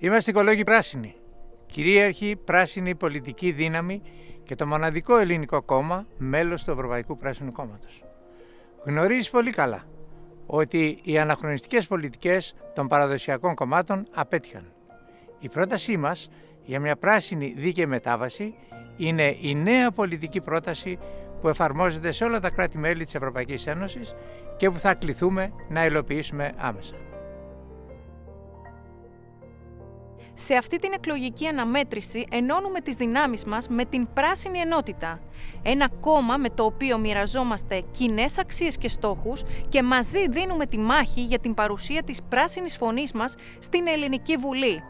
Είμαστε οικολόγοι πράσινοι, κυρίαρχη πράσινη πολιτική δύναμη και το μοναδικό ελληνικό κόμμα μέλος του Ευρωπαϊκού Πράσινου Κόμματος. Γνωρίζεις πολύ καλά ότι οι αναχρονιστικές πολιτικές των παραδοσιακών κομμάτων απέτυχαν. Η πρότασή μας για μια πράσινη δίκαιη μετάβαση είναι η νέα πολιτική πρόταση που εφαρμόζεται σε όλα τα κράτη-μέλη της Ευρωπαϊκής Ένωσης και που θα κληθούμε να υλοποιήσουμε άμεσα. Σε αυτή την εκλογική αναμέτρηση ενώνουμε τις δυνάμεις μας με την Πράσινη Ενότητα. Ένα κόμμα με το οποίο μοιραζόμαστε κοινές αξίες και στόχους και μαζί δίνουμε τη μάχη για την παρουσία της πράσινης φωνής μας στην Ελληνική Βουλή.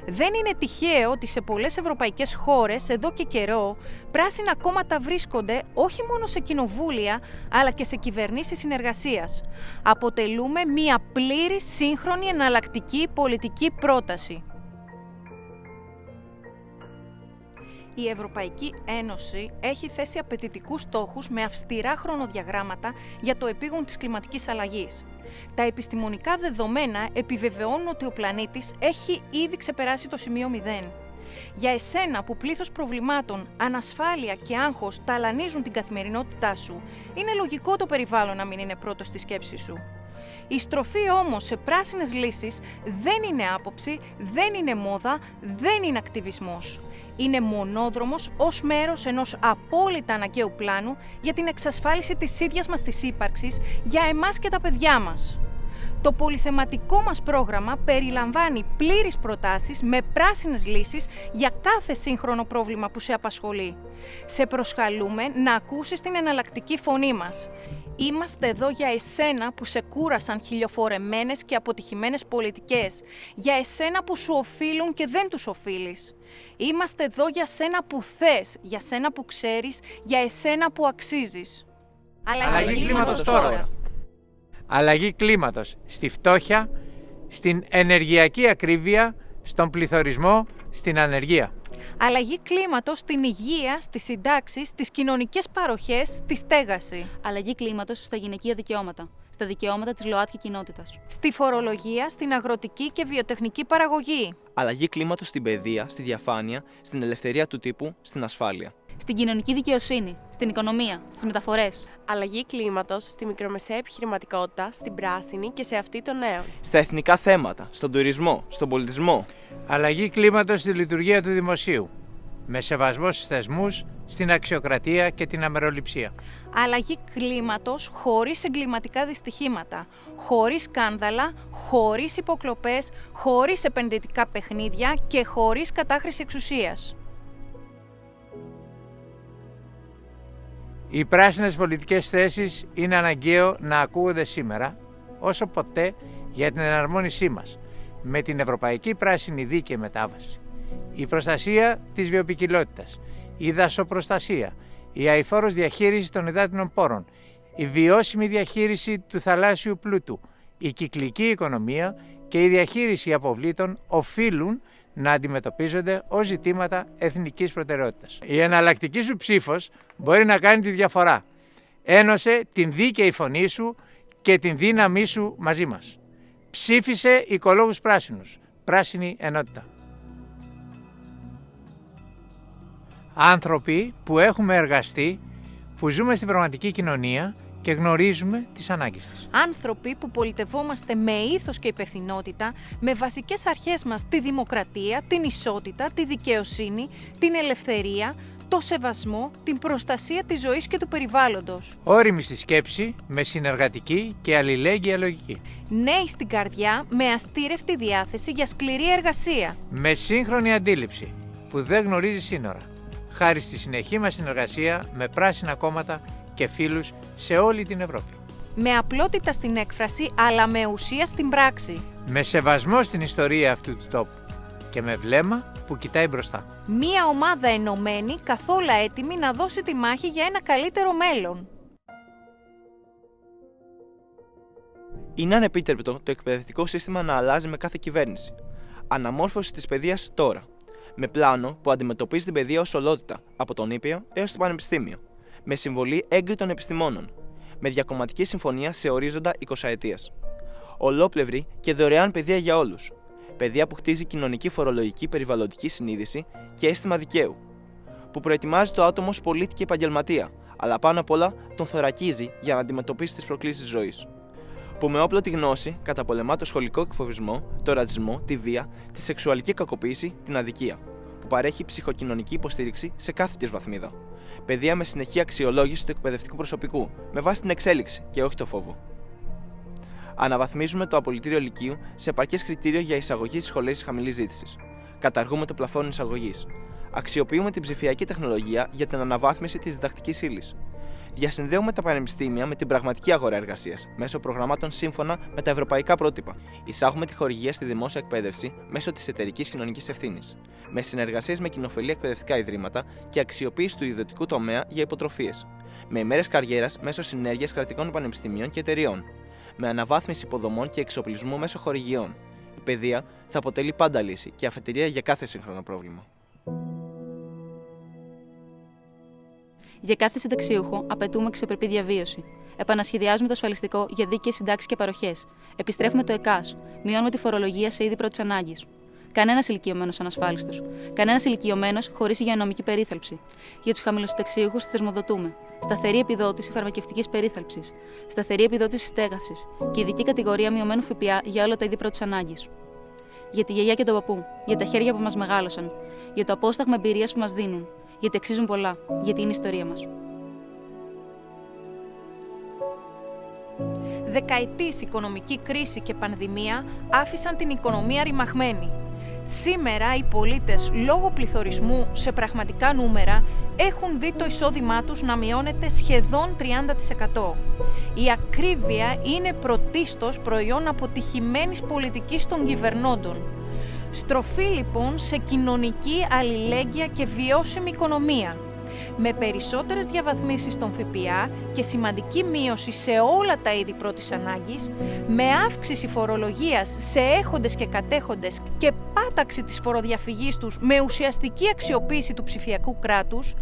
Δεν είναι τυχαίο ότι σε πολλές ευρωπαϊκές χώρες εδώ και καιρό πράσινα κόμματα βρίσκονται όχι μόνο σε κοινοβούλια αλλά και σε κυβερνήσεις συνεργασίας. Αποτελούμε μια πλήρη σύγχρονη εναλλακτική πολιτική πρόταση. Η Ευρωπαϊκή Ένωση έχει θέσει απαιτητικούς στόχους με αυστηρά χρονοδιαγράμματα για το επίγον της κλιματικής αλλαγής. Τα επιστημονικά δεδομένα επιβεβαιώνουν ότι ο πλανήτης έχει ήδη ξεπεράσει το σημείο 0. Για εσένα που πλήθος προβλημάτων, ανασφάλεια και άγχος ταλανίζουν την καθημερινότητά σου, είναι λογικό το περιβάλλον να μην είναι πρώτο στη σκέψη σου. Η στροφή όμως σε πράσινες λύσεις δεν είναι άποψη, δεν είναι μόδα, δεν είναι ακτιβισμός. Είναι μονόδρομος ως μέρος ενός απόλυτα αναγκαίου πλάνου για την εξασφάλιση της ίδιας μας της ύπαρξης για εμάς και τα παιδιά μας. Το πολυθεματικό μας πρόγραμμα περιλαμβάνει πλήρεις προτάσεις με πράσινες λύσεις για κάθε σύγχρονο πρόβλημα που σε απασχολεί. Σε προσκαλούμε να ακούσεις την εναλλακτική φωνή μας. Είμαστε εδώ για εσένα που σε κούρασαν χιλιοφορεμένες και αποτυχημένες πολιτικές, για εσένα που σου οφείλουν και δεν τους οφείλεις. Είμαστε εδώ για σένα που θες, για σένα που ξέρεις, για εσένα που αξίζεις. Αλλαγή κλίματος τώρα. Αλλαγή κλίματος στη φτώχεια, στην ενεργειακή ακρίβεια, στον πληθωρισμό, στην ανεργία. Αλλαγή κλίματος στην υγεία, στις συντάξεις, στις κοινωνικές παροχές, στη στέγαση. Αλλαγή κλίματος στα γυναικεία δικαιώματα, στα δικαιώματα της ΛΟΑΤΚΙ κοινότητας. Στη φορολογία, στην αγροτική και βιοτεχνική παραγωγή. Αλλαγή κλίματος στην παιδεία, στη διαφάνεια, στην ελευθερία του τύπου, στην ασφάλεια. Στην κοινωνική δικαιοσύνη, στην οικονομία, στις μεταφορές. Αλλαγή κλίματος στη μικρομεσαία επιχειρηματικότητα, στην πράσινη και σε αυτή των νέων. Στα εθνικά θέματα, στον τουρισμό, στον πολιτισμό. Αλλαγή κλίματος στη λειτουργία του δημοσίου, με σεβασμό στους θεσμούς, στην αξιοκρατία και την αμεροληψία. Αλλαγή κλίματος χωρίς εγκληματικά δυστυχήματα, χωρίς σκάνδαλα, χωρίς υποκλοπές, χωρίς επενδυτικά παιχνίδια και χωρίς κατάχρηση εξουσίας. Οι πράσινες πολιτικές θέσεις είναι αναγκαίο να ακούγονται σήμερα, όσο ποτέ, για την εναρμόνισή μας με την Ευρωπαϊκή Πράσινη Δίκαιη Μετάβαση. Η προστασία της βιοποικιλότητας, η δασοπροστασία, η αειφόρος διαχείριση των υδάτινων πόρων, η βιώσιμη διαχείριση του θαλάσσιου πλούτου, η κυκλική οικονομία και η διαχείριση αποβλήτων οφείλουν να αντιμετωπίζονται ως ζητήματα εθνικής προτεραιότητας. Η εναλλακτική σου ψήφος μπορεί να κάνει τη διαφορά. Ένωσε την δίκαιη φωνή σου και την δύναμή σου μαζί μας. Ψήφισε οικολόγους πράσινους. Πράσινη ενότητα. Άνθρωποι που έχουμε εργαστεί, που ζούμε στην πραγματική κοινωνία και γνωρίζουμε τις ανάγκες της. Άνθρωποι που πολιτευόμαστε με ήθος και υπευθυνότητα, με βασικές αρχές μας τη δημοκρατία, την ισότητα, τη δικαιοσύνη, την ελευθερία, το σεβασμό, την προστασία της ζωής και του περιβάλλοντος. Όριμοι στη σκέψη, με συνεργατική και αλληλέγγυα λογική. Νέοι στην καρδιά, με αστήρευτη διάθεση για σκληρή εργασία. Με σύγχρονη αντίληψη που δεν γνωρίζει σύνορα. Χάρη στη συνεχή μας συνεργασία με πράσινα κόμματα και φίλους σε όλη την Ευρώπη. Με απλότητα στην έκφραση, αλλά με ουσία στην πράξη. Με σεβασμό στην ιστορία αυτού του τόπου και με βλέμμα που κοιτάει μπροστά. Μία ομάδα ενωμένη, καθόλου έτοιμη να δώσει τη μάχη για ένα καλύτερο μέλλον. Είναι ανεπίτρεπτο το εκπαιδευτικό σύστημα να αλλάζει με κάθε κυβέρνηση. Αναμόρφωση της παιδείας τώρα. Με πλάνο που αντιμετωπίζει την παιδεία ως ολότητα, από τον νήπιο έως το πανεπιστήμιο. Με συμβολή έγκριτων επιστημόνων. Με διακομματική συμφωνία σε ορίζοντα 20 ετίας. Ολόπλευρη και δωρεάν παιδεία για όλους. Παιδεία που χτίζει κοινωνική, φορολογική, περιβαλλοντική συνείδηση και αίσθημα δικαίου. Που προετοιμάζει το άτομο ως πολίτη και επαγγελματία, αλλά πάνω απ' όλα τον θωρακίζει για να αντιμετωπίσει τις προκλήσεις της ζωής. Που με όπλο τη γνώση καταπολεμά το σχολικό εκφοβισμό, το ρατσισμό, τη βία, τη σεξουαλική κακοποίηση, την αδικία. Που παρέχει ψυχοκοινωνική υποστήριξη σε κάθε της βαθμίδα. Παιδεία με συνεχή αξιολόγηση του εκπαιδευτικού προσωπικού, με βάση την εξέλιξη και όχι το φόβο. Αναβαθμίζουμε το απολυτήριο λυκείου σε επαρκές κριτήριο για εισαγωγή στις σχολές χαμηλής ζήτησης. Καταργούμε το πλαφόν εισαγωγής. Αξιοποιούμε την ψηφιακή τεχνολογία για την αναβάθμιση της διδακτικής ύλης. Διασυνδέουμε τα πανεπιστήμια με την πραγματική αγορά εργασίας μέσω προγραμμάτων σύμφωνα με τα ευρωπαϊκά πρότυπα. Εισάγουμε τη χορηγία στη δημόσια εκπαίδευση μέσω της εταιρικής κοινωνικής ευθύνης, με συνεργασίες με κοινοφελή εκπαιδευτικά ιδρύματα και αξιοποίηση του ιδιωτικού τομέα για υποτροφίες. Με ημέρες καριέρας μέσω συνέργειας κρατικών πανεπιστημίων και εταιριών. Με αναβάθμιση υποδομών και εξοπλισμού μέσω χορηγιών. Η παιδεία θα αποτελεί πάντα λύση και αφετηρία για κάθε σύγχρονο πρόβλημα. Για κάθε συνταξίουχο απαιτούμε αξιοπρεπή διαβίωση. Επανασχεδιάζουμε το ασφαλιστικό για δίκαιες συντάξεις και παροχές. Επιστρέφουμε το ΕΚΑΣ. Μειώνουμε τη φορολογία σε είδη πρώτης ανάγκης. Κανένας ηλικιωμένος ανασφάλιστος. Κανένας ηλικιωμένος χωρίς υγειονομική περίθαλψη. Για τους χαμηλοσυνταξίουχους θεσμοδοτούμε. Σταθερή επιδότηση φαρμακευτικής περίθαλψης. Σταθερή επιδότηση στέγασης. Και ειδική κατηγορία μειωμένου ΦΠΑ για όλα τα είδη πρώτης ανάγκης. Για τη γιαγιά και τον παππού. Για τα χέρια που μας μεγάλωσαν. Για το απόσταγμα εμπειρίας που μας δίνουν. Γιατί αξίζουν πολλά. Γιατί είναι η ιστορία μας. Δεκαετής οικονομική κρίση και πανδημία άφησαν την οικονομία ρημαγμένη. Σήμερα οι πολίτες λόγω πληθωρισμού σε πραγματικά νούμερα έχουν δει το εισόδημά τους να μειώνεται σχεδόν 30%. Η ακρίβεια είναι πρωτίστως προϊόν αποτυχημένης πολιτικής των κυβερνώντων. Στροφή λοιπόν σε κοινωνική αλληλέγγυα και βιώσιμη οικονομία, με περισσότερες διαβαθμίσεις στον ΦΠΑ και σημαντική μείωση σε όλα τα είδη πρώτης ανάγκης, με αύξηση φορολογίας σε έχοντες και κατέχοντες και πάταξη της φοροδιαφυγής τους με ουσιαστική αξιοποίηση του ψηφιακού κράτους,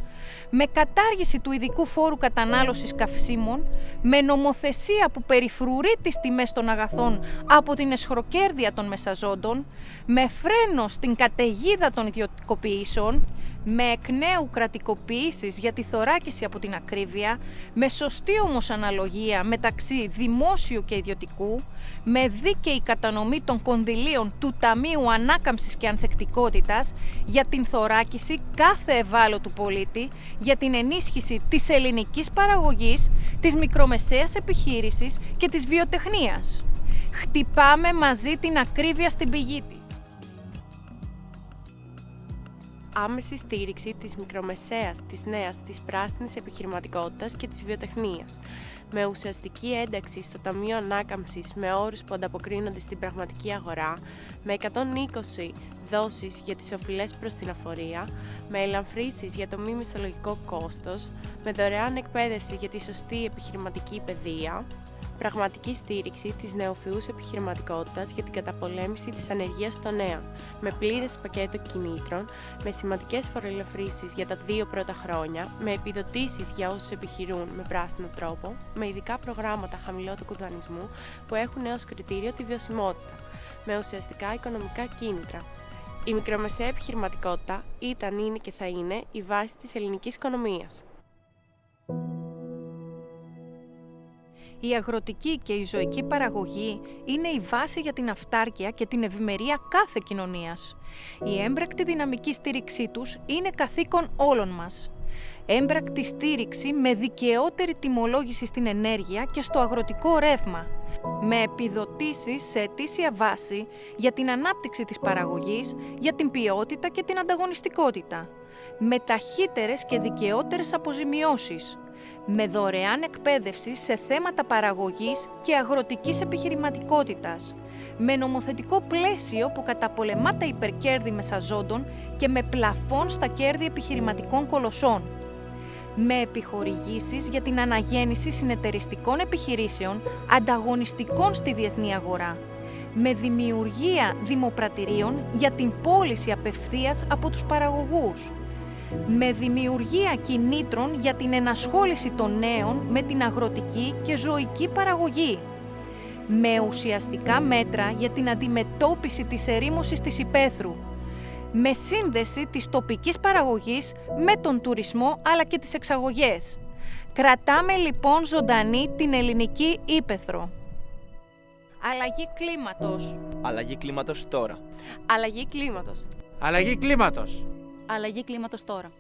με κατάργηση του ειδικού φόρου κατανάλωσης καυσίμων, με νομοθεσία που περιφρουρεί τις τιμές των αγαθών από την αισχροκέρδεια των μεσαζόντων, με φρένο στην καταιγίδα των ιδιωτικοποιήσεων, με εκ νέου κρατικοποιήσεις για τη θωράκιση από την ακρίβεια, με σωστή όμως αναλογία μεταξύ δημόσιου και ιδιωτικού, με δίκαιη κατανομή των κονδυλίων του Ταμείου Ανάκαμψης και Ανθεκτικότητας για την θωράκιση κάθε ευάλωτου πολίτη, για την ενίσχυση της ελληνικής παραγωγής, της μικρομεσαίας επιχείρησης και της βιοτεχνίας. Χτυπάμε μαζί την ακρίβεια στην πηγή της. Άμεση στήριξη της μικρομεσαίας, της νέας, της πράσινης επιχειρηματικότητας και της βιοτεχνίας, με ουσιαστική ένταξη στο Ταμείο Ανάκαμψης με όρους που ανταποκρίνονται στην πραγματική αγορά, με 120 δόσεις για τις οφειλές προς την αφορία, με ελαφρύνσεις για το μη μισθολογικό κόστος, με δωρεάν εκπαίδευση για τη σωστή επιχειρηματική παιδεία, πραγματική στήριξη της νεοφυούς επιχειρηματικότητας για την καταπολέμηση της ανεργίας των νέων, με πλήρες πακέτο κινήτρων, με σημαντικές φοροελαφρύνσεις για τα 2 πρώτα χρόνια, με επιδοτήσεις για όσους επιχειρούν με πράσινο τρόπο, με ειδικά προγράμματα χαμηλότοκου δανεισμού που έχουν ως κριτήριο τη βιωσιμότητα, με ουσιαστικά οικονομικά κίνητρα. Η μικρομεσαία επιχειρηματικότητα ήταν, είναι και θα είναι η βάση της ελληνικής οικονομίας. Η αγροτική και η ζωική παραγωγή είναι η βάση για την αυτάρκεια και την ευημερία κάθε κοινωνίας. Η έμπρακτη δυναμική στήριξή τους είναι καθήκον όλων μας. Έμπρακτη στήριξη με δικαιότερη τιμολόγηση στην ενέργεια και στο αγροτικό ρεύμα, με επιδοτήσεις σε ετήσια βάση για την ανάπτυξη της παραγωγής, για την ποιότητα και την ανταγωνιστικότητα, με ταχύτερες και δικαιότερες αποζημιώσεις, με δωρεάν εκπαίδευση σε θέματα παραγωγής και αγροτικής επιχειρηματικότητας, με νομοθετικό πλαίσιο που καταπολεμά τα υπερκέρδη μεσαζόντων και με πλαφόν στα κέρδη επιχειρηματικών κολοσσών, με επιχορηγήσεις για την αναγέννηση συνεταιριστικών επιχειρήσεων ανταγωνιστικών στη διεθνή αγορά, με δημιουργία δημοπρατηρίων για την πώληση απευθείας από τους παραγωγούς, με δημιουργία κινήτρων για την ενασχόληση των νέων με την αγροτική και ζωική παραγωγή, με ουσιαστικά μέτρα για την αντιμετώπιση της ερήμωσης της υπαίθρου, με σύνδεση της τοπικής παραγωγής με τον τουρισμό αλλά και τις εξαγωγές. Κρατάμε λοιπόν ζωντανή την ελληνική ύπαιθρο. Αλλαγή κλίματος. Αλλαγή κλίματος τώρα. Αλλαγή κλίματος. Αλλαγή κλίματος. Αλλαγή κλίματος τώρα.